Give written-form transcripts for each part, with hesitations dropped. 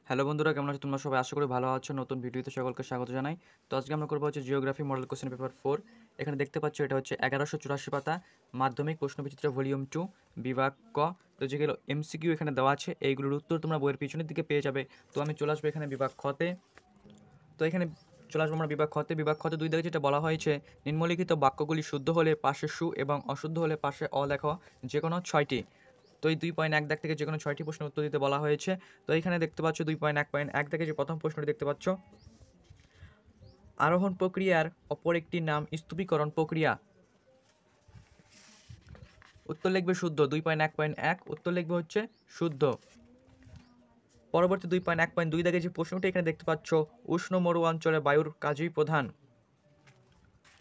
Hello বন্ধুরা, কেমন আছো তোমরা সবাই? আশা করি ভালো আছো। নতুন ভিডিওতে সকলকে স্বাগত জানাই। তো আজকে আমরা করবো হচ্ছে জিওগ্রাফি মডেল কোশ্চেন পেপার 4। এখানে দেখতে পাচ্ছ এটা হচ্ছে 1184 পাতা, মাধ্যমিক প্রশ্নবিচিত্র ভলিউম 2, বিভাগ ক। তো যেগুলো এমসিকিউ এখানে দেওয়া আছে এইগুলোর উত্তর তোমরা বইয়ের পিছনের দিকে পেয়ে যাবে। তো আমি চলে আসবো এখানে বিভাগ খতে। তো এখানে চলে আসবো আমরা বিভাগ খতে। বিভাগ খতে 2 দাগে যেটা বলা হয়েছে, নিম্নলিখিত বাক্যগুলি শুদ্ধ হলে পাশে সু এবং অশুদ্ধ হলে পাশে অ লেখো, যে কোনো 6টি। তো এই 2.1 দাগ থেকে যে কোনো 6টি প্রশ্নের উত্তর দিতে বলা হয়েছে। তো এখানে দেখতে পাচ্ছ 2.1.1 থেকে যে প্রথম প্রশ্নটি দেখতে পাচ্ছ, আরোহণ প্রক্রিয়ার অপর একটি নাম স্তূপীকরণ প্রক্রিয়া। উত্তর লিখবে শুদ্ধ। 2.1.1 উত্তর লিখবে হচ্ছে শুদ্ধ। পরবর্তী 2.1.2 দাগে যে প্রশ্নটি এখানে দেখতে পাচ্ছ, উষ্ণ মরু অঞ্চলে বায়ুর কাজই প্রধান।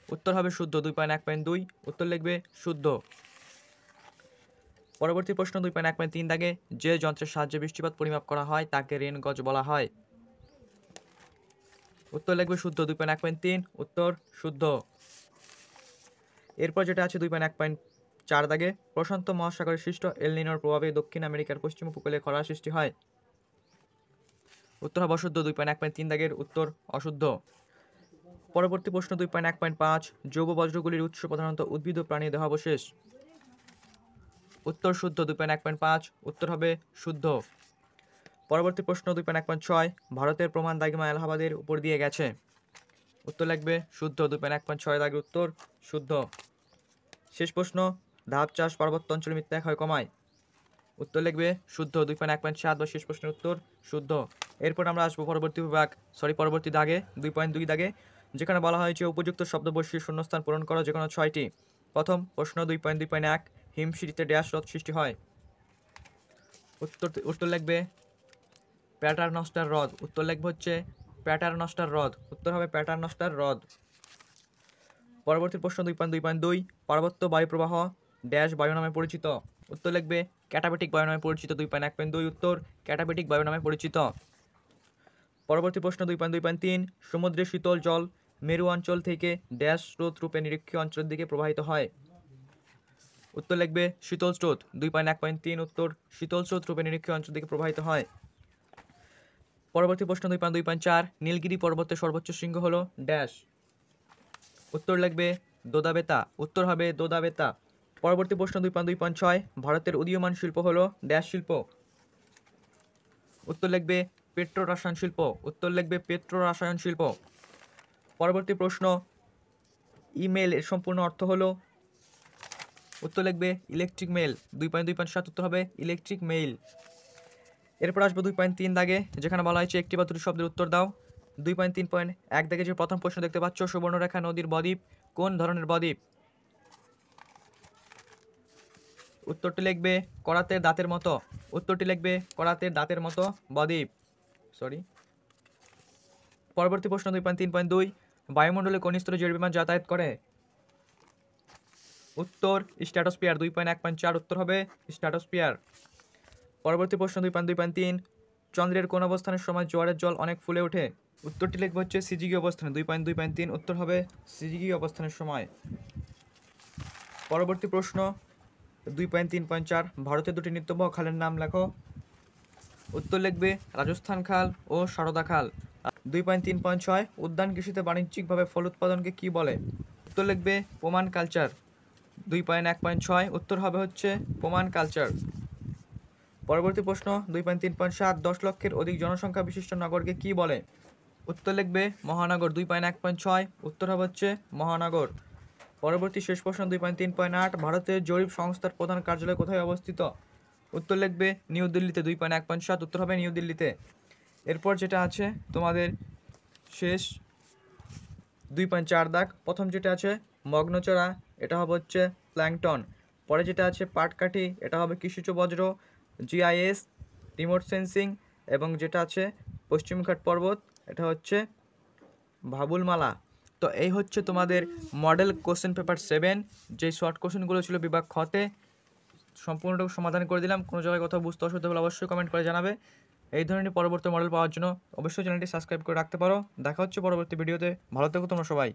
উত্তর হবে শুদ্ধ। 2.1.2 উত্তর লিখবে শুদ্ধ। পরবর্তী প্রশ্ন 2.1.3 দাগে, যে যন্ত্রের সাহায্যে বৃষ্টিপাত পরিমাপ করা হয় তাকে রেন গজ বলা হয়। উত্তর লিখবে শুদ্ধ। 2.1.3 উত্তর শুদ্ধ। এরপর যেটা আছে 2.1.4 দাগে, প্রশান্ত মহাসাগরে সৃষ্ট এল নিনোর প্রভাবে দক্ষিণ আমেরিকার পশ্চিম উপকূলে খরা সৃষ্টি হয়। উত্তর হবে অশুদ্ধ। 2.1.3 দাগের উত্তর অশুদ্ধ। পরবর্তী প্রশ্ন 2.1.5, জৈব বজ্রগুলির উৎস প্রধানত উদ্ভিদ ও প্রাণী দেহাবশেষ। উত্তর শুদ্ধ। 2.1.5 উত্তর হবে শুদ্ধ। পরবর্তী প্রশ্ন 2.1.6, ভারতের প্রমাণ দাগিমা এলাহাবাদের উপর দিয়ে গেছে। উত্তর লিখবে শুদ্ধ। 2.1.6 দাগের উত্তর শুদ্ধ। শেষ প্রশ্ন, ধাপ চাষ পার্বত্য অঞ্চলে মৃত্যু হয় কমায়। উত্তর লিখবে শুদ্ধ। 2.1.7 বা শেষ প্রশ্নের উত্তর শুদ্ধ। এরপর আমরা আসবো পরবর্তী দাগে 2.2 দাগে, যেখানে বলা হয়েছে উপযুক্ত শব্দবর্ষীর শূন্যস্থান পূরণ করা যে কোনো 6টি। প্রথম প্রশ্ন 2.2.1, হিমশিরিতে ড্যাশ হ্রদ সৃষ্টি হয়। উত্তর লিখবে প্যাটারনস্টার হ্রদ। উত্তর লিখবে হচ্ছে প্যাটারনস্টার হ্রদ। উত্তর হবে প্যাটারনস্টার হ্রদ। পরবর্তী প্রশ্ন 2.2.2, পার্বত্য বায়ুপ্রবাহ ড্যাশ বায়ু নামে পরিচিত। উত্তর লিখবে ক্যাটাবেটিক বায়ু নামে পরিচিত। 2.1.2 উত্তর ক্যাটাবেটিক বায়ু নামে পরিচিত। পরবর্তী প্রশ্ন 2.2.3, সমুদ্রের শীতল জল মেরু অঞ্চল থেকে ড্যাশ স্রোত রূপে নিরক্ষীয় অঞ্চলের দিকে প্রবাহিত হয়। উত্তর লিখবে শীতল স্রোত। 2.1.3 উত্তর শীতল স্রোত রূপে নিরক্ষীয় অঞ্চল দিকে প্রবাহিত হয়। পরবর্তী প্রশ্ন 2.2.4, নীলগিরি পর্বতের সর্বোচ্চ শৃঙ্গ হলো ড্যাশ। উত্তর লিখবে দোদাবেতা। উত্তর হবে দোদাবেতা। পরবর্তী প্রশ্ন 2.2.6, ভারতের উদীয়মান শিল্প হলো ড্যাশ শিল্প। উত্তর লিখবে পেট্রো রসায়ন শিল্প। উত্তর লিখবে পেট্রো রসায়ন শিল্প। পরবর্তী প্রশ্ন, ইমেল এর সম্পূর্ণ অর্থ হলো। উত্তর লিখবে ইলেকট্রিক মেইল। 2.2.7 উত্তর হবে ইলেকট্রিক মেইল। এরপর আসবো 2.3 দাগে, যেখানে বলা হয়েছে একটি বা দুটি শব্দের উত্তর দাও। 2.3.1 দাগে যে প্রথম প্রশ্ন দেখতে পাচ্ছ, সুবর্ণরেখা নদীর বদ্বীপ কোন ধরনের বদ্বীপ। উত্তরটি লিখবে করাতের দাঁতের মতো। উত্তরটি লিখবে করাতের দাঁতের মতো বদ্বীপ। সরি। পরবর্তী প্রশ্ন 2.3.2, বায়ুমণ্ডলে কোন স্তরে জেট বিমান যাতায়াত করে। উত্তর স্ট্র্যাটোস্ফিয়ার। 2.1.4 উত্তর হবে স্ট্র্যাটোস্ফিয়ার। পরবর্তী প্রশ্ন 2.2.3, চন্দ্রের কোন অবস্থানের সময় জোয়ারের জল অনেক ফুলে ওঠে। উত্তরটি লিখবে হচ্ছে সিজিগি অবস্থানে। 2.2.3 উত্তর হবে সিজিগি অবস্থানের সময়। পরবর্তী প্রশ্ন 2.3.4, ভারতের দুটি নিত্যবহ খালের নাম লেখো। উত্তর লিখবে রাজস্থান খাল ও সারদা খাল। 2.3.6, উদ্যান কৃষিতে বাণিজ্যিকভাবে ফল উৎপাদনকে কি বলে। উত্তর লিখবে প্রমাণ কালচার। 2.1.6 উত্তর হবে হচ্ছে প্রমাণ কালচার। পরবর্তী প্রশ্ন 2.3.7, 10 লক্ষের অধিক জনসংখ্যা বিশিষ্ট নগরকে কি বলে। উত্তর লিখবে মহানগর। 2.1.6 উত্তর হবে হচ্ছে মহানগর। পরবর্তী শেষ প্রশ্ন 2.3.8, ভারতের জরিপ সংস্থার প্রধান কার্যালয় কোথায় অবস্থিত। উত্তর লিখবে নিউ দিল্লিতে। 2.1.7 উত্তর হবে নিউ দিল্লিতে। এরপর যেটা আছে তোমাদের শেষ 2.4 দাগ, প্রথম যেটা আছে মগ্নচড়া, এটা হবে হচ্ছে প্ল্যাংটন। পরে যেটা আছে পাটকাঠি, এটা হবে কৃষিজ বজ্র। জিআইএস, রিমোট সেন্সিং, এবং যেটা আছে পশ্চিমঘাট পর্বত, এটা হচ্ছে ভাবুলমালা। তো এই হচ্ছে তোমাদের মডেল কোশ্চেন পেপার 7, যে শর্ট কোশ্চেনগুলো ছিল বিভাগ খতে। সম্পূর্ণটুকু সমাধান করে দিলাম। কোনো জায়গায় কথা বুঝতে অসুবিধা হলে অবশ্যই কমেন্ট করে জানাবে। এই ধরনের পরবর্তী মডেল পাওয়ার জন্য অবশ্যই চ্যানেলটি সাবস্ক্রাইব করে রাখতে পারো। দেখা হচ্ছে পরবর্তী ভিডিওতে। ভালো থেকো তোমরা সবাই।